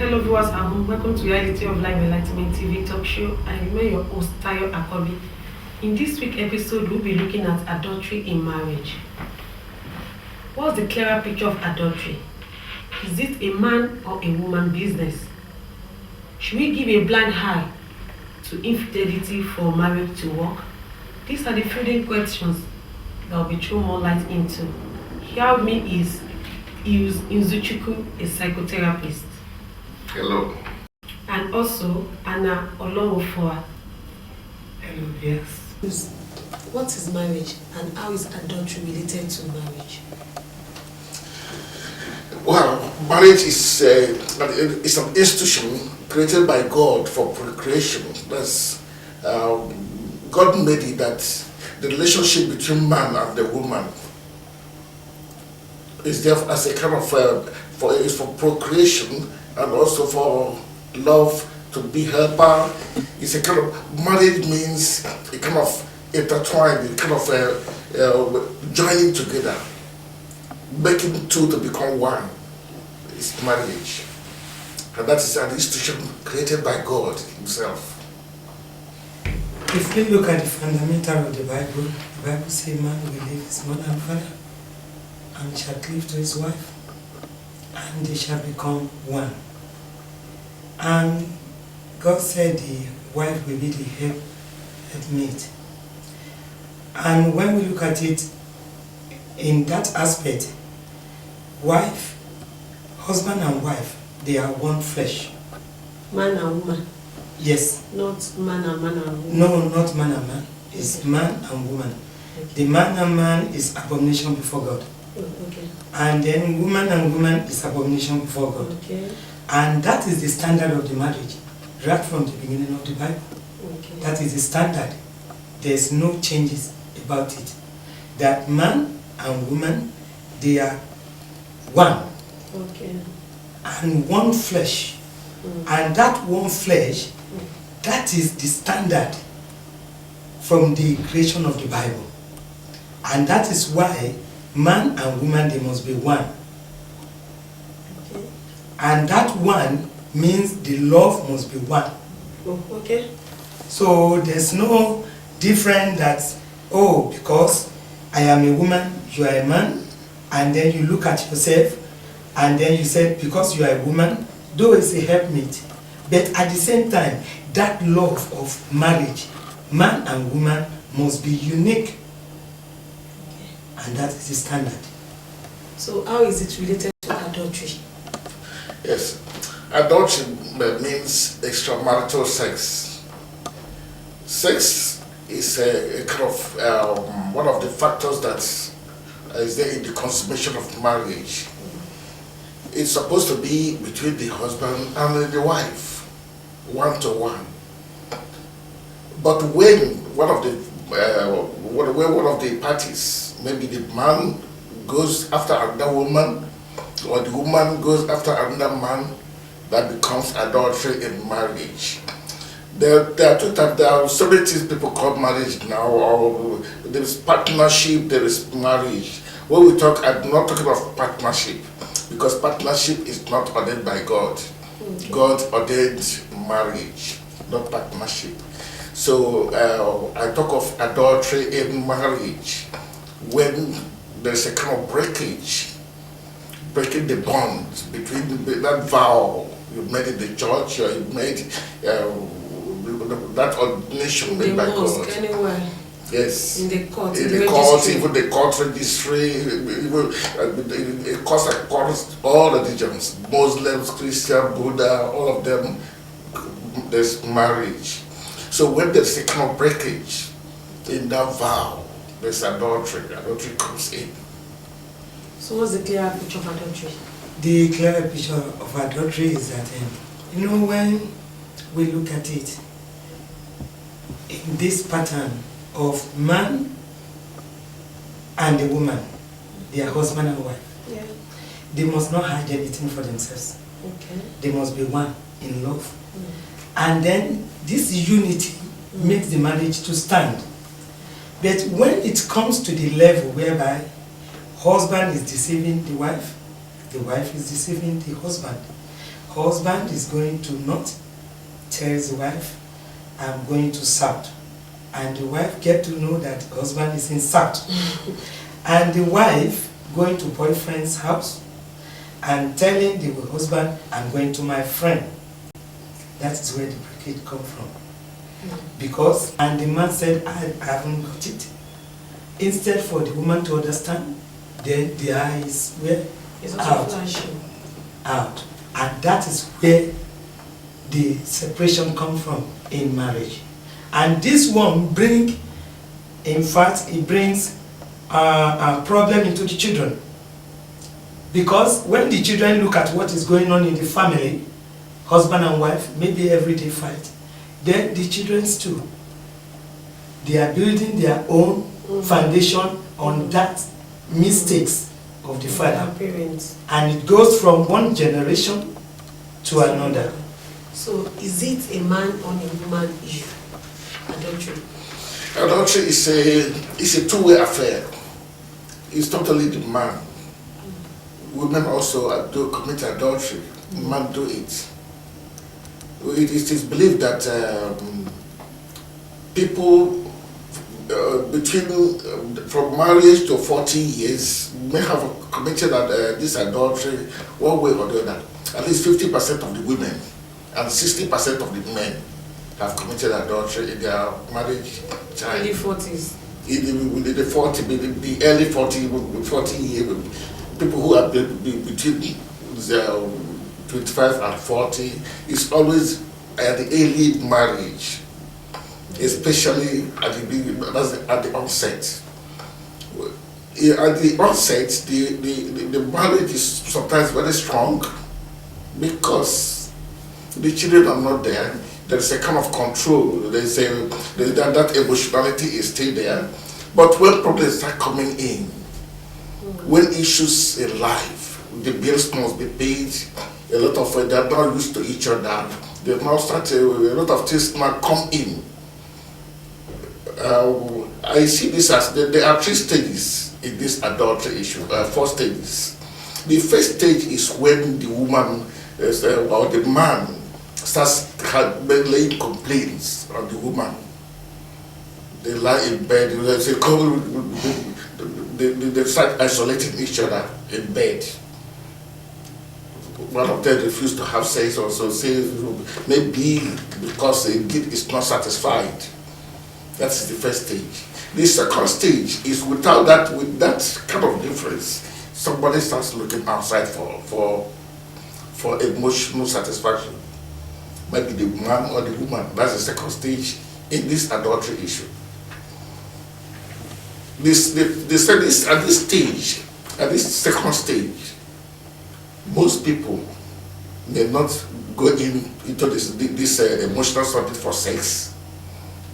Hello viewers at home, welcome to Reality of Life Enlightenment TV talk show. I remain your host Tayo Akobi. In this week's episode, we'll be looking at adultery in marriage. What's the clearer picture of adultery? Is it a man or a woman business? Should we give a blind eye to infidelity for marriage to work? These are the few questions that will be thrown more light into. Here with me is Izuchukwu, a psychotherapist. Hello. And also Anna Olonwofoa. Hello, yes. What is marriage and how is adultery related to marriage? Well, marriage is an institution created by God for procreation. That's God made it that the relationship between man and the woman is there as a kind of for procreation and also for love to be helper. It's a kind of marriage means a kind of intertwined, a kind of joining together, making two to become one. It's marriage, and that is an institution created by God Himself. If we look at the fundamental of the Bible says man will leave his mother and father and shall cleave to his wife, and they shall become one. And God said the wife will be the helpmate. And when we look at it in that aspect, wife, husband and wife, they are one flesh. Man and woman? Yes. Not man and woman? No, not man and man. It's okay. Man and woman. Okay. The man and man is abomination before God. Okay. And then woman and woman is abomination before God. Okay. And that is the standard of the marriage, right from the beginning of the Bible. Okay. That is the standard. There's no changes about it. That man and woman, they are one. Okay. And one flesh. And that one flesh, that is the standard from the creation of the Bible. And that is why man and woman, they must be one. Okay. And that one means the love must be one. Oh, okay. So there's no difference that, oh, because I am a woman, you are a man, and then you look at yourself, and then you say, because you are a woman, though it's a helpmate, but at the same time, that love of marriage, man and woman, must be unique. And that is the standard. So how is it related to adultery? Yes, adultery means extramarital sex. Sex is a kind of one of the factors that is there in the consummation of marriage. It's supposed to be between the husband and the wife, one to one. But when one of the parties, maybe the man goes after another woman, or the woman goes after another man, that becomes adultery in marriage. There are two types. There are so many things people call marriage now. Or there is partnership, there is marriage. When we talk, I'm not talking of partnership, because partnership is not ordained by God. Okay. God ordained marriage, not partnership. So I talk of adultery in marriage when there's a kind of breaking the bond between that vow you made in the church, or you made that ordination made by God. Anywhere. Yes. In the court. In the court, even the court registry, it across all religions, Muslims, Christian, Buddha, all of them, there's marriage. So when there's a kind of breakage in that vow, there's adultery. Adultery comes in. So what's the clear picture of adultery? The clear picture of adultery is that, when we look at it, in this pattern of man and the woman, their husband and wife, yeah, they must not hide anything for themselves. Okay. They must be one in love. And then this unity makes the marriage to stand. But when it comes to the level whereby husband is deceiving the wife is deceiving the husband, husband is going to not tell his wife, I'm going to South. And the wife get to know that the husband is in South. And the wife going to boyfriend's house and telling the husband, I'm going to my friend. That is where the breakage come from. Because, and the man said, I haven't got it. Instead for the woman to understand, then the eyes were out. And that is where the separation comes from in marriage. And this one brings a problem into the children. Because when the children look at what is going on in the family, husband and wife, maybe every day fight, then the children too, they are building their own foundation on that mistakes of the father. And it goes from one generation to another. So is it a man on a woman issue? Adultery. Adultery is a two-way affair. It's totally the man. Women also do commit adultery. Men do it. It is believed that people between from marriage to 40 years may have committed this adultery one way or the other. At least 50% of the women and 60% of the men have committed adultery in their marriage time. Early 40s. In the 40, the early 40 years, people who are between 25 and 40 is always at the early marriage, especially at the onset. At the onset, the marriage is sometimes very strong because the children are not there. There is a kind of control. That emotionality is still there. But when problems start coming in, when issues in life, the bills must be paid, a lot of they're not used to each other. They now start a lot of things now come in. I see this as there are three stages in this adultery issue. Four stages. The first stage is when the woman or the man starts laying complaints on the woman. They lie in bed. They start isolating each other in bed. One of them refused to have sex, or so say maybe because the kid is not satisfied. That's the first stage. The second stage is with that kind of difference. Somebody starts looking outside for emotional satisfaction. Maybe the man or the woman. That's the second stage in this adultery issue. At this second stage, most people may not go into this emotional subject for sex,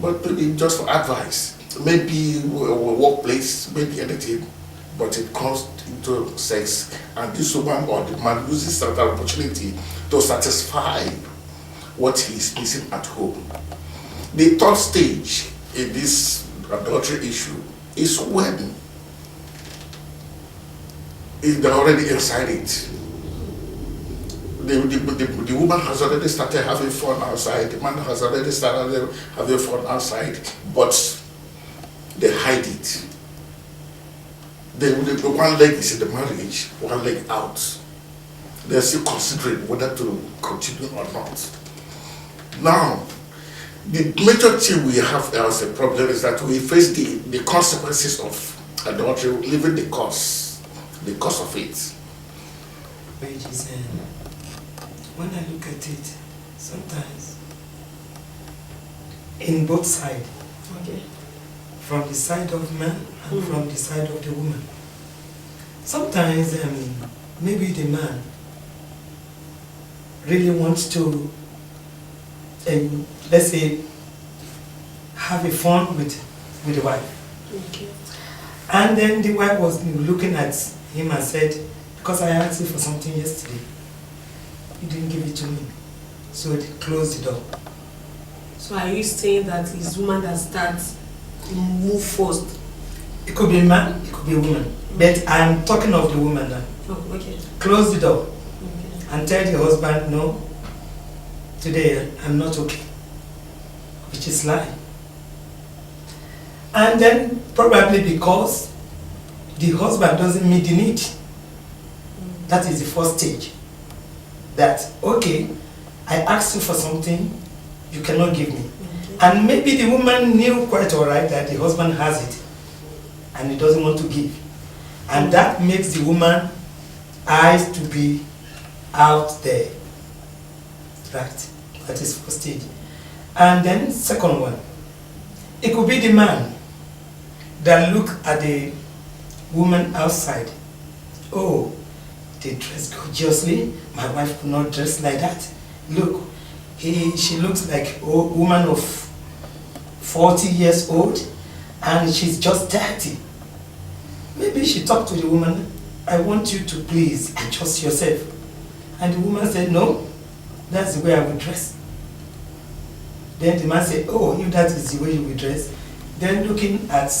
but maybe just for advice. Maybe a workplace, maybe anything, but it comes into sex, and this woman or the man uses that opportunity to satisfy what he is missing at home. The third stage in this adultery issue is when they're already inside it. The woman has already started having fun outside, the man has already started having fun outside, but they hide it. The one leg is in the marriage, one leg out. They're still considering whether to continue or not. Now, the major thing we have as a problem is that we face the consequences of adultery, living the cause of it. When I look at it, sometimes in both sides, okay, from the side of man and from the side of the woman. Sometimes maybe the man really wants to, let's say, have a fun with the wife. Okay. And then the wife was looking at him and said, because I asked you for something yesterday, you didn't give it to me. So they closed the door. So are you saying that it's woman that starts to move first? It could be a man, it could be a woman. But I'm talking of the woman now. Oh, okay. Close the door. Okay. and tell the husband, no, today I'm not okay, which is lie. And then probably because the husband doesn't meet the need. That is the first stage. That, okay, I asked you for something, you cannot give me. And maybe the woman knew quite alright that the husband has it and he doesn't want to give. And that makes the woman eyes to be out there. Right? That is first stage. And then second one, it could be the man that look at the woman outside. Oh, they dress gorgeously. My wife could not dress like that. Look, she looks like a woman of 40 years old and she's just 30. Maybe she talked to the woman, I want you to please adjust yourself. And the woman said, no, that's the way I will dress. Then the man said, oh, if that is the way you will dress, then looking at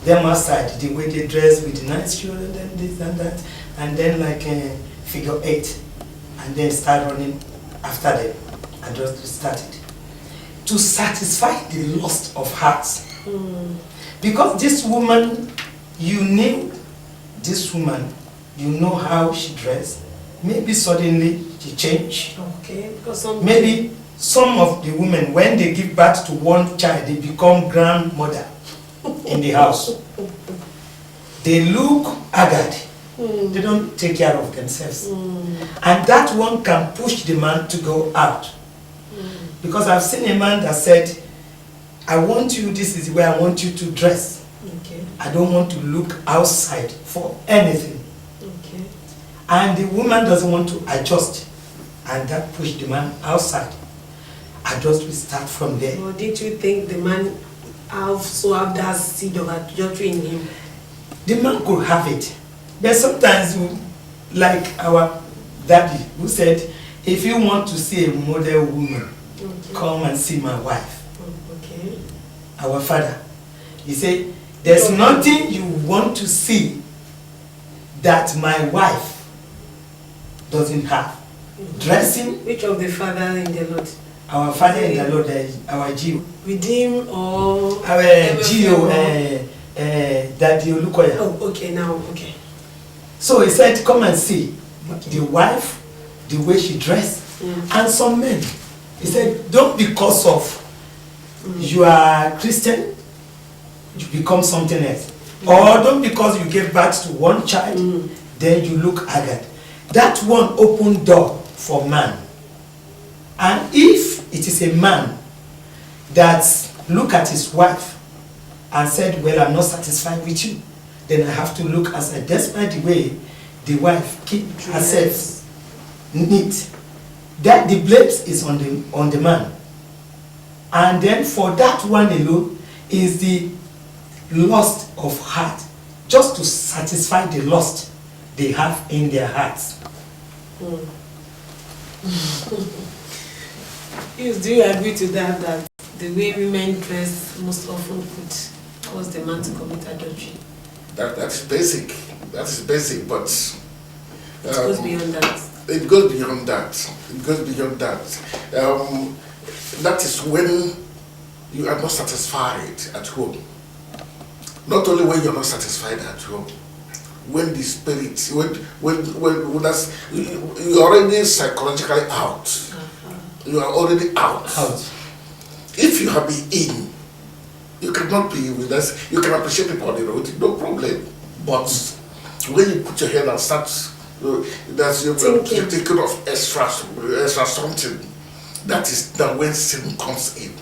them outside, the way they dress with the nice shoes and then this and that, and then like a figure 8, and then start running after them. And just started to satisfy the lust of hearts. Because this woman, you knew this woman, you know how she dressed. Maybe suddenly she changed. Okay, because maybe some of the women, when they give birth to one child, they become grandmother in the house. They look haggard. They don't take care of themselves. And that one can push the man to go out. Because I've seen a man that said, I want you, this is the way I want you to dress. Okay. I don't want to look outside for anything. Okay. And the woman doesn't want to adjust. And that pushed the man outside. Adjust will start from there. Or did you think the man have that seed of adultery in him? The man could have it. But sometimes, like our daddy, who said, if you want to see a model woman, come and see my wife. Okay. Our father. He said, there's nothing you want to see that my wife doesn't have. Dressing. Which of the father in the Lord? Our father in the Lord, our Gio. Redeem or Our Gio, Daddy Olukoya. Oh, okay, now, okay. So he said, come and see the wife, the way she dressed, and some men. He said, don't because of you are Christian, you become something else. Or don't because you gave birth to one child, then you look haggard. That one opened door for man. And if it is a man that look at his wife and said, well, I'm not satisfied with you, then I have to look outside. Despite the way the wife keep herself neat, that the blame is on the man. And then for that one alone is the lust of heart, just to satisfy the lust they have in their hearts. Yes, do you agree to that the way women dress most often could cause the man to commit adultery? That's basic. That's basic, but It goes beyond that. It goes beyond that. It goes beyond that. That is when you are not satisfied at home. Not only when you're not satisfied at home, when the spirit, when that's, you're already psychologically out. You are already out. If you have been in, you cannot be with us. You can appreciate people on the road, no problem. But when you put your head and start, that's you're thinking of extra something. That is that when sin comes in.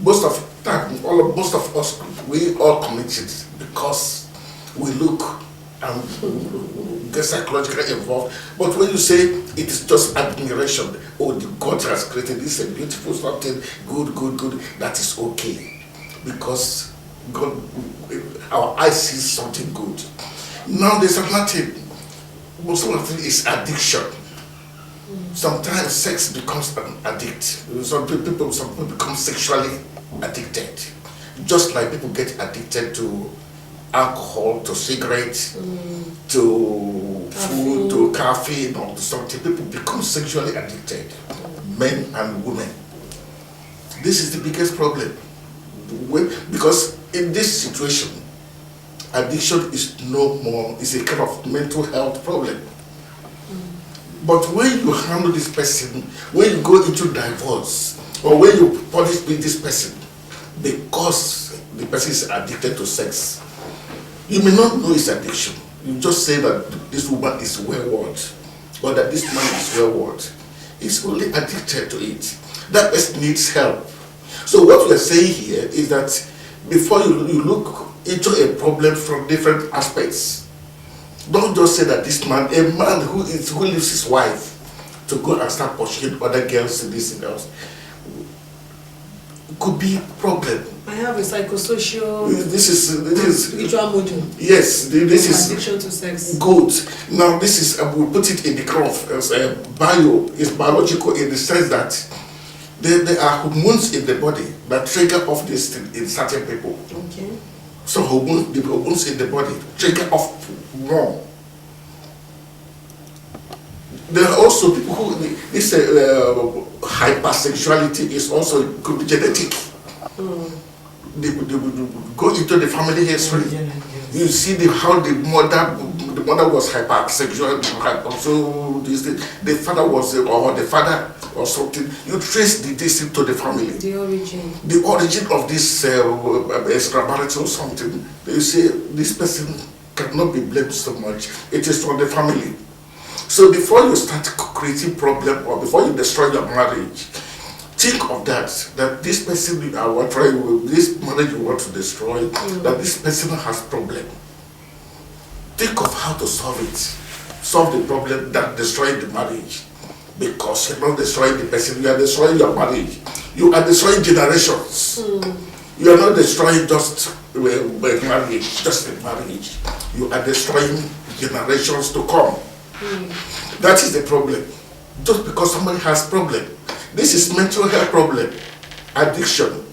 Most of most of us, we all commit it because we look and get psychologically involved. But when you say it is just admiration, oh, the God has created this a beautiful something, good, that is okay. Because God, our eyes see something good. Now there's another thing. Most of it is addiction. Sometimes sex becomes an addict. Some people become sexually addicted. Just like people get addicted to alcohol, to cigarettes, to food, to caffeine, or to something. People become sexually addicted, men and women. This is the biggest problem. Because in this situation, addiction is no more, it's a kind of mental health problem. But when you handle this person, when you go into divorce, or when you punish this person, because the person is addicted to sex, you may not know it's addiction. You just say that this woman is wayward, or that this man is wayward. He's only addicted to it. That person needs help. So what we are saying here is that before you look into a problem from different aspects, don't just say that this man, a man who leaves his wife to go and start pursuing other girls and this and that, could be a problem. I have a psychosocial. This is spiritual model. Yes, this is addiction to sex. Good. Now this is we'll put it in the kind of bio is biological in the sense that there are hormones in the body that trigger off this thing in certain people. Okay. So the hormones in the body trigger off more. There are also people who this hypersexuality is also could be genetic. They go into the family history. You see how the mother was hypersexual, so the father was or the father or something. You trace this into the family. The origin of this extramarital something. You say this person cannot be blamed so much. It is from the family. So before you start creating problem or before you destroy your marriage, think of that this person this marriage you want to destroy, that this person has problem. Think of how to solve it. Solve the problem that destroyed the marriage. Because you're not destroying the person, you are destroying your marriage. You are destroying generations. You are not destroying just marriage, just a marriage. You are destroying generations to come. That is the problem. Just because somebody has problem. This is mental health problem. Addiction.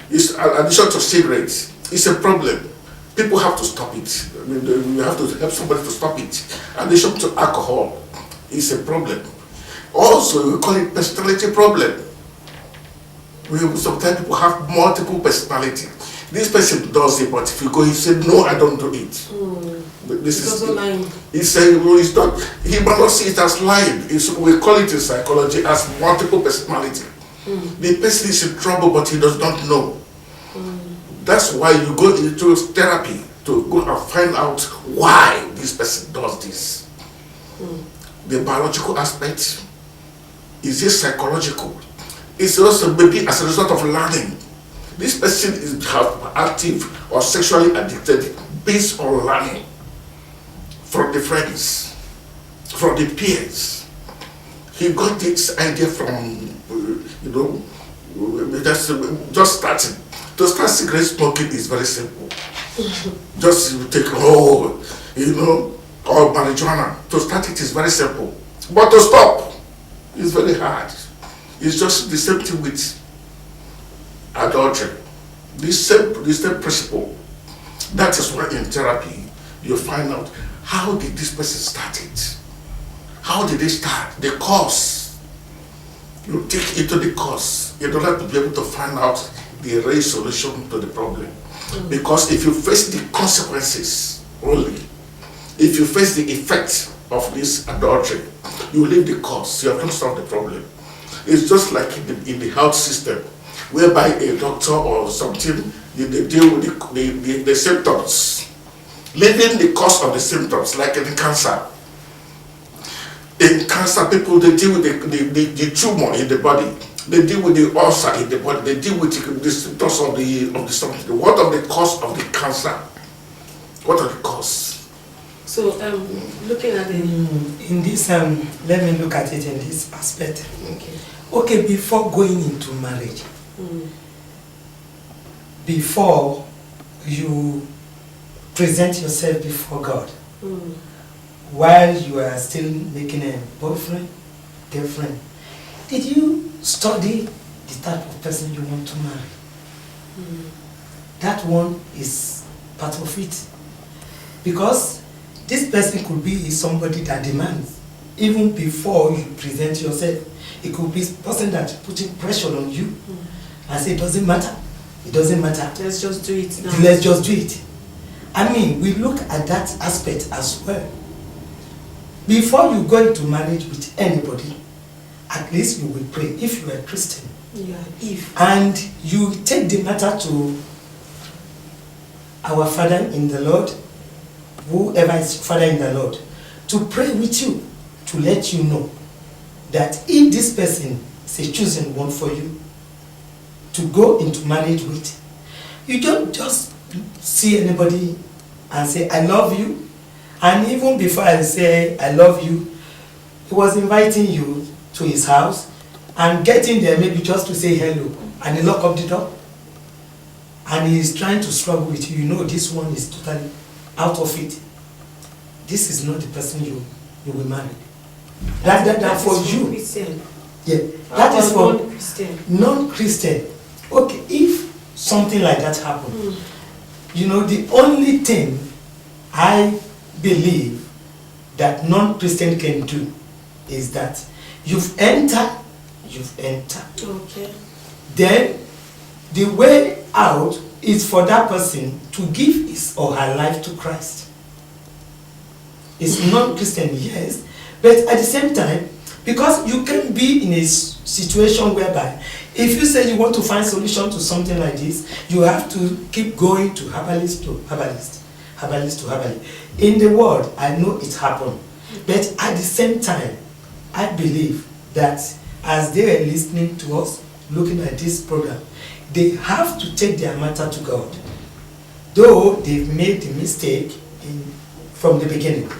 It's addiction to cigarettes. It's a problem. People have to stop it. I mean, you have to help somebody to stop it. Addiction to alcohol is a problem. Also, we call it personality problem. Sometimes people have multiple personality. This person does it, but if you go, he said, no, I don't do it. But this is lying. He said, no, it's not. He might not see it as lying. We call it in psychology as multiple personality. The person is in trouble, but he does not know. That's why you go into therapy to go and find out why this person does this. The biological aspect, is it psychological? It's also maybe as a result of learning. This person is active or sexually addicted based on learning from the friends, from the peers. He got this idea from, just starting. To start cigarette smoking is very simple. Just take or marijuana. To start it is very simple. But to stop is very hard. It's just the same thing with adultery. The same principle. That is why in therapy you find out how did this person start it? How did they start? The cause. You take into the cause in order to be able to find out the real solution to the problem. Because if you face the consequences only, if you face the effect of this adultery, you leave the cause, you have not solved the problem. It's just like in the health system, whereby a doctor or something, they deal with the symptoms, leaving the cause of the symptoms, like in cancer. In cancer, people, they deal with the tumor in the body. They deal with the ulcer in the body. They deal with the symptoms of the something. What are the cause of the cancer? What are the cause? So, looking at it in this, let me look at it in this aspect. Okay, before going into marriage, before you present yourself before God, while you are still making a boyfriend, girlfriend, did you study the type of person you want to marry? That one is part of it. Because this person could be somebody that demands, even before you present yourself. It could be a person that's putting pressure on you and say, it doesn't matter. It doesn't matter. Let's just do it now. Let's just do it. I mean, we look at that aspect as well. Before you go into marriage with anybody, at least you will pray if you are a Christian. Yeah, if. And you take the matter to our Father in the Lord, whoever is Father in the Lord, to pray with you, to let you know that if this person is a chosen one for you to go into marriage with, you don't just see anybody and say, I love you. And even before I say, I love you, he was inviting you to his house and getting there maybe just to say hello, and he lock up the door. And he is trying to struggle with you. You know this one is totally out of it. This is not the person you will marry. That for you. Christian. Yeah, that is for non-Christian. Non-Christian. Okay, if something like that happened, you know, the only thing I believe that non-Christian can do is that you've entered. Okay. Then the way out is for that person to give his or her life to Christ. It's non-Christian, yes, but at the same time, because you can be in a situation whereby if you say you want to find solution to something like this, you have to keep going to herbalist to herbalist, herbalist to herbalist. In the world, I know it happened, but at the same time, I believe that as they are listening to us, looking at this program, they have to take their matter to God. Though they've made the mistake from the beginning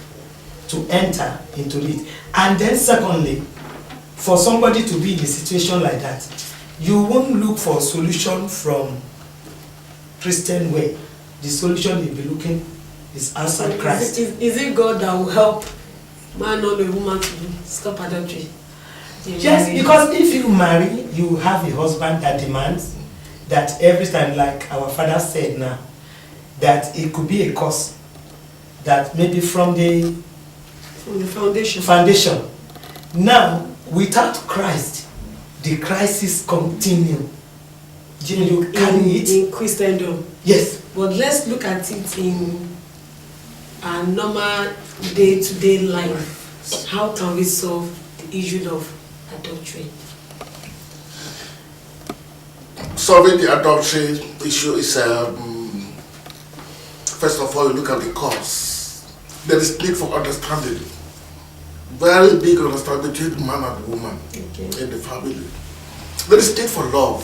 to enter into it. And then secondly, for somebody to be in a situation like that, you won't look for a solution from Christian way. The solution you'll be looking is outside Christ. Is it God that will help man or a woman to stop adultery? Yes, because if you marry, you have a husband that demands that every time, like our father said now, that it could be a cause that maybe from the foundation. Now, without Christ, the crisis continue. You carry it in Christendom. Yes. But let's look at it in our normal day-to-day life. How can we solve the issue of adultery? Solving the adultery issue is, first of all, you look at the cause. There is need for understanding. Very big understanding between the man and the woman in the family. There is need for love.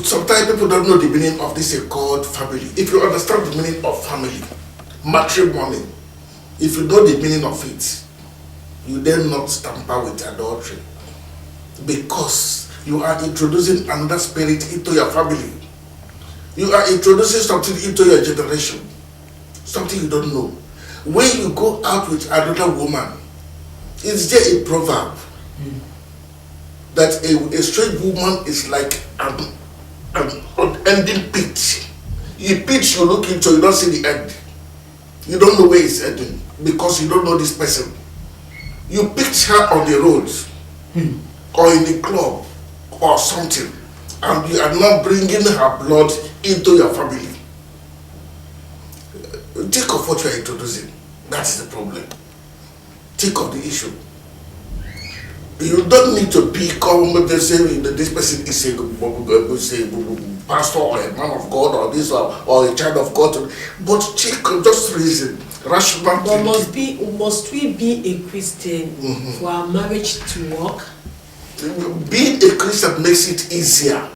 Sometimes people don't know the meaning of this called family. If you understand the meaning of family, matrimony, if you know the meaning of it, you then not tamper with adultery. Because you are introducing another spirit into your family. You are introducing something into your generation. Something you don't know. When you go out with another woman, is there a proverb that a strange woman is like an unending pit. The pit you look into, you don't see the end. You don't know where it's ending because you don't know this person. You picked her on the road or in the club or something, and you are not bringing her blood into your family. Think of what you are introducing. That's the problem. Think of the issue. You don't need to become, they say this person is a pastor or a man of God or this or a child of God. But check, just reason, rational But thinking. must we be a Christian for our marriage to work? Being a Christian makes it easier.